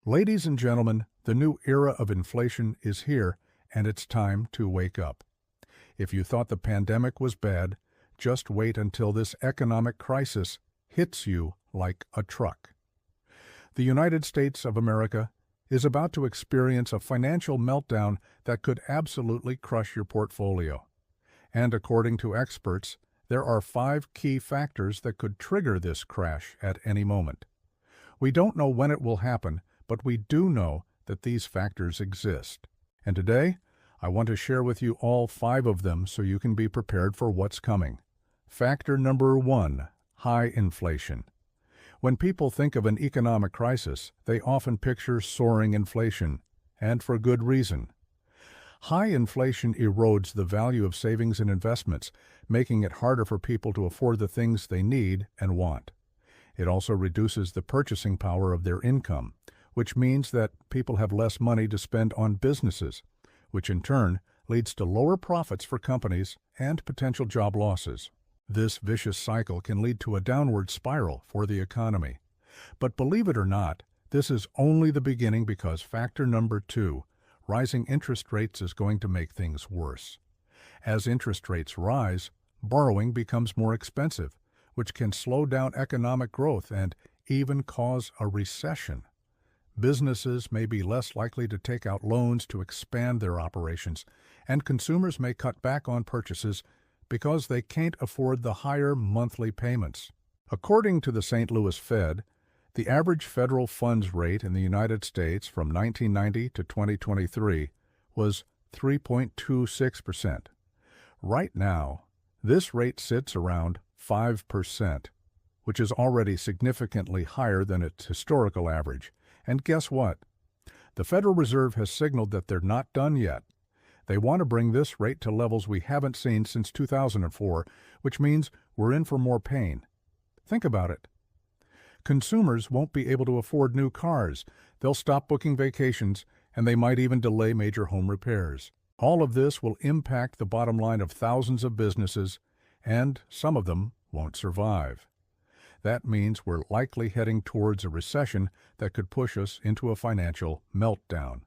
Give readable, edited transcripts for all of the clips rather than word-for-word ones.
Ladies and gentlemen, the new era of inflation is here, and it's time to wake up. If you thought the pandemic was bad, just wait until this economic crisis hits you like a truck. The United States of America is about to experience a financial meltdown that could absolutely crush your portfolio. And according to experts, there are 5 key factors that could trigger this crash at any moment. We don't know when it will happen, but we do know that these factors exist. And today, I want to share with you all 5 of them so you can be prepared for what's coming. Factor number 1, high inflation. When people think of an economic crisis, they often picture soaring inflation, and for good reason. High inflation erodes the value of savings and investments, making it harder for people to afford the things they need and want. It also reduces the purchasing power of their income, which means that people have less money to spend on businesses, which in turn leads to lower profits for companies and potential job losses. This vicious cycle can lead to a downward spiral for the economy. But believe it or not, this is only the beginning because factor number 2, rising interest rates, is going to make things worse. As interest rates rise, borrowing becomes more expensive, which can slow down economic growth and even cause a recession. Businesses may be less likely to take out loans to expand their operations, and consumers may cut back on purchases because they can't afford the higher monthly payments. According to the St. Louis Fed, the average federal funds rate in the United States from 1990 to 2023 was 3.26%. Right now, this rate sits around 5%, which is already significantly higher than its historical average. And guess what? The Federal Reserve has signaled that they're not done yet. They want to bring this rate to levels we haven't seen since 2004, which means we're in for more pain. Think about it. Consumers won't be able to afford new cars, they'll stop booking vacations, and they might even delay major home repairs. All of this will impact the bottom line of thousands of businesses, and some of them won't survive. That means we're likely heading towards a recession that could push us into a financial meltdown.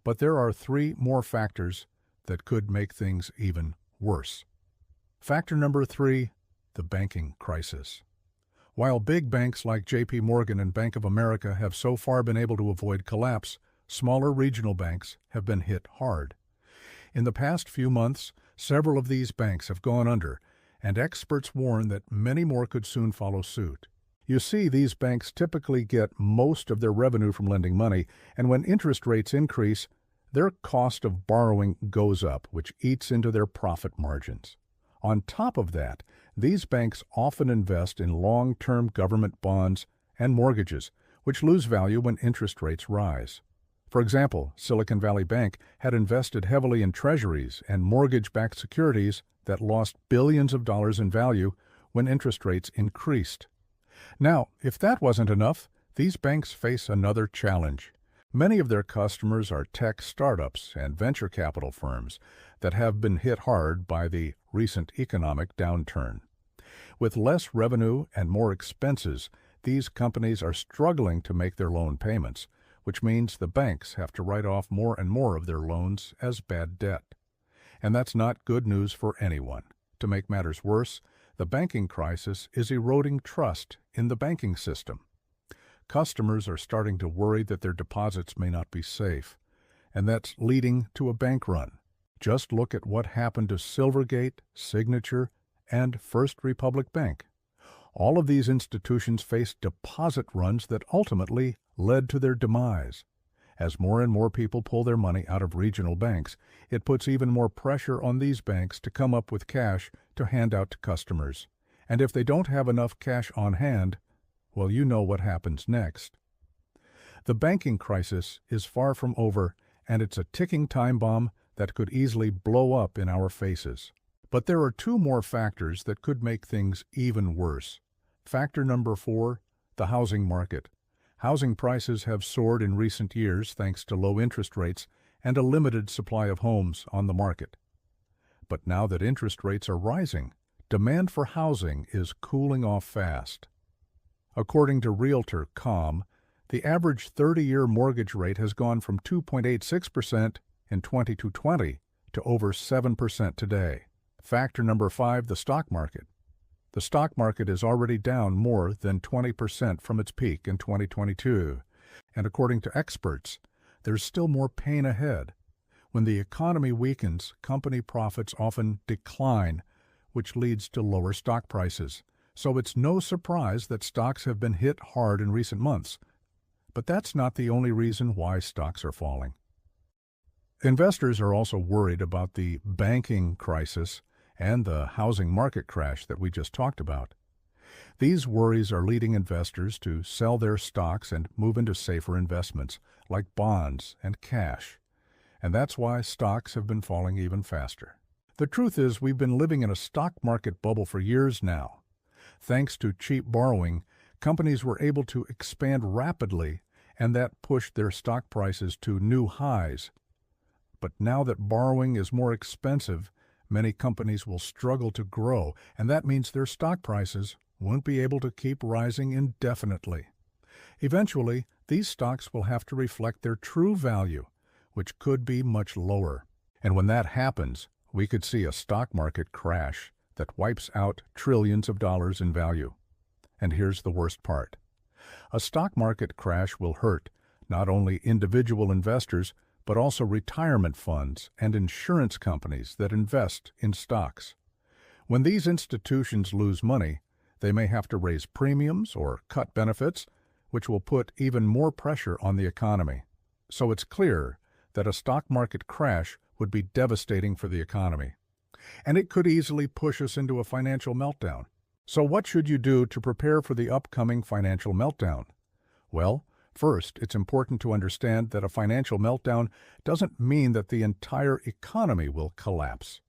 But there are 3 more factors that could make things even worse. Factor number 3, the banking crisis. While big banks like J.P. Morgan and Bank of America have so far been able to avoid collapse, smaller regional banks have been hit hard. In the past few months, several of these banks have gone under, and experts warn that many more could soon follow suit. You see, these banks typically get most of their revenue from lending money, and when interest rates increase, their cost of borrowing goes up, which eats into their profit margins. On top of that, these banks often invest in long-term government bonds and mortgages, which lose value when interest rates rise. For example, Silicon Valley Bank had invested heavily in treasuries and mortgage-backed securities that lost billions of dollars in value when interest rates increased. Now, if that wasn't enough, these banks face another challenge. Many of their customers are tech startups and venture capital firms that have been hit hard by the recent economic downturn. With less revenue and more expenses, these companies are struggling to make their loan payments, which means the banks have to write off more and more of their loans as bad debt. And that's not good news for anyone. To make matters worse, the banking crisis is eroding trust in the banking system. Customers are starting to worry that their deposits may not be safe, and that's leading to a bank run. Just look at what happened to Silvergate, Signature, and First Republic Bank. All of these institutions faced deposit runs that ultimately led to their demise. As more and more people pull their money out of regional banks, it puts even more pressure on these banks to come up with cash to hand out to customers. And if they don't have enough cash on hand, well, you know what happens next. The banking crisis is far from over, and it's a ticking time bomb that could easily blow up in our faces. But there are 2 more factors that could make things even worse. Factor number 4, the housing market. Housing prices have soared in recent years thanks to low interest rates and a limited supply of homes on the market. But now that interest rates are rising, demand for housing is cooling off fast. According to Realtor.com, The average 30-year mortgage rate has gone from 2.86% in 2020 to over 7% today. Factor number 5, the stock market. The stock market is already down more than 20% from its peak in 2022, and according to experts, there's still more pain ahead. When the economy weakens, company profits often decline, which leads to lower stock prices. So it's no surprise that stocks have been hit hard in recent months. But that's not the only reason why stocks are falling. Investors are also worried about the banking crisis and the housing market crash that we just talked about. These worries are leading investors to sell their stocks and move into safer investments, like bonds and cash. And that's why stocks have been falling even faster. The truth is, we've been living in a stock market bubble for years now. Thanks to cheap borrowing, companies were able to expand rapidly, and that pushed their stock prices to new highs. But now that borrowing is more expensive, many companies will struggle to grow, and that means their stock prices won't be able to keep rising indefinitely. Eventually, these stocks will have to reflect their true value, which could be much lower. And when that happens, we could see a stock market crash that wipes out trillions of dollars in value. And here's the worst part. A stock market crash will hurt not only individual investors, but also retirement funds and insurance companies that invest in stocks. When these institutions lose money, they may have to raise premiums or cut benefits, which will put even more pressure on the economy. So it's clear that a stock market crash would be devastating for the economy. And it could easily push us into a financial meltdown. So what should you do to prepare for the upcoming financial meltdown? Well, first, it's important to understand that a financial meltdown doesn't mean that the entire economy will collapse.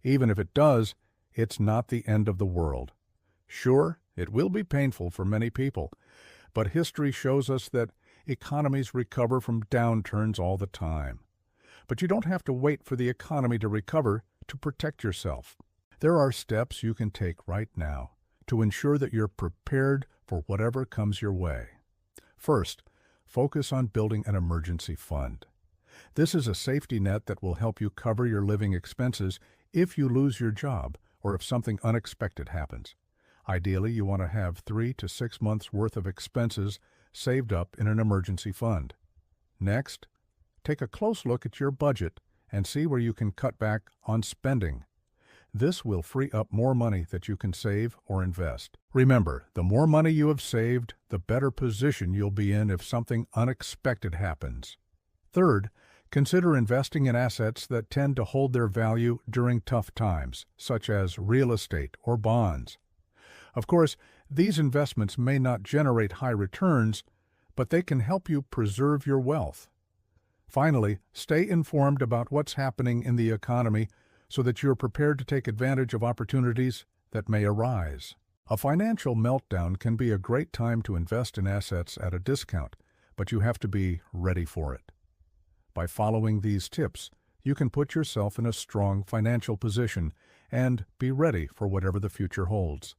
Even if it does, it's not the end of the world. Sure, it will be painful for many people, but history shows us that economies recover from downturns all the time. But you don't have to wait for the economy to recover to protect yourself. There are steps you can take right now to ensure that you're prepared for whatever comes your way. First, focus on building an emergency fund. This is a safety net that will help you cover your living expenses if you lose your job or if something unexpected happens. Ideally, you want to have 3 to 6 months' worth of expenses saved up in an emergency fund. Next, take a close look at your budget and see where you can cut back on spending. This will free up more money that you can save or invest. Remember, the more money you have saved, the better position you'll be in if something unexpected happens. Third, consider investing in assets that tend to hold their value during tough times, such as real estate or bonds. Of course, these investments may not generate high returns, but they can help you preserve your wealth. Finally, stay informed about what's happening in the economy so that you're prepared to take advantage of opportunities that may arise. A financial meltdown can be a great time to invest in assets at a discount, but you have to be ready for it. By following these tips, you can put yourself in a strong financial position and be ready for whatever the future holds.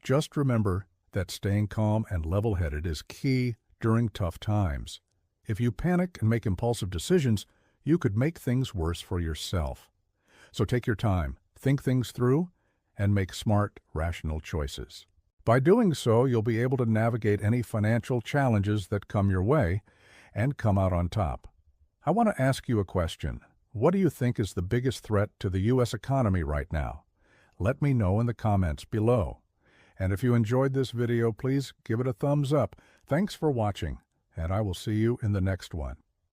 Just remember that staying calm and level-headed is key during tough times. If you panic and make impulsive decisions, you could make things worse for yourself. So take your time, think things through, and make smart, rational choices. By doing so, you'll be able to navigate any financial challenges that come your way and come out on top. I want to ask you a question. What do you think is the biggest threat to the U.S. economy right now? Let me know in the comments below. And if you enjoyed this video, please give it a thumbs up. Thanks for watching, and I will see you in the next one.